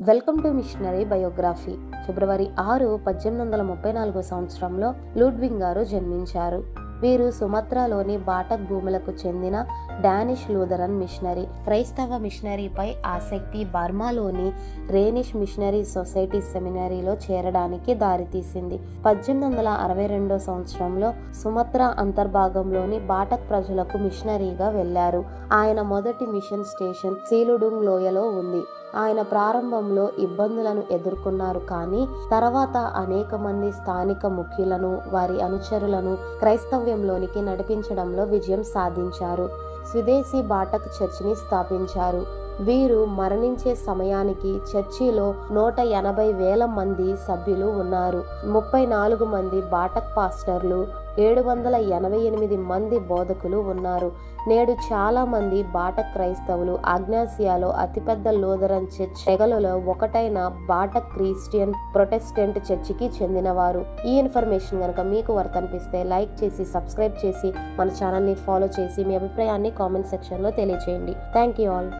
Welcome to missionary biography. ఫిబ్రవరి 6, 1834 సంవత్సరంలో Ludwig గారు జన్మించారు. వీరు సుమత్రాలోని బాటక్ భూములకు చెందిన డానిష్ లూథరన్ మిషనరీ. క్రైస్తవ మిషనరీపై ఆసక్తి బర్మాలోని రేనిష్ మిషనరీ సొసైటీ సెమినరీలో చేరడానికి దారితీసింది. 1862 సంవత్సరంలో సుమత్రా అంతర్భాగంలోని బాటక్ ప్రజలకు మిషనరీగా వెళ్లారు. ఆయన మొదటి మిషన్ స్టేషన్ సీలుడుంగ్ లోయలో ఉంది. ఆయన ప్రారంభంలో ఇబ్బందులను ఎదుర్కొన్నారు, కానీ తర్వాత అనేక మంది స్థానిక ముఖ్యులను, వారి అనుచరులను క్రైస్తవ్యంలోనికి నడిపించడంలో విజయం సాధించారు. స్వదేశీ బాటక్ చర్చిని స్థాపించారు. వీరు మరణించే సమయానికి చర్చిలో 180,000 మంది సభ్యులు ఉన్నారు. 34 మంది బాటక్ పాస్టర్లు, 788 మంది బోధకులు ఉన్నారు. నేడు చాలా మంది బాటక్ క్రైస్తవులు ఆగ్నేసియాలో అతిపెద్ద లూథరన్ చర్చ్ తెగలలో ఒకటైన బాటక్ క్రిస్టియన్ ప్రొటెస్టెంట్ చర్చికి చెందినవారు. ఈ ఇన్ఫర్మేషన్ కనుక మీకు వర్త్ అనిపిస్తే లైక్ చేసి, సబ్స్క్రైబ్ చేసి, మన ఛానల్ని ఫాలో చేసి మీ అభిప్రాయాన్ని కామెంట్ సెక్షన్లో తెలియజేయండి. Thank you all.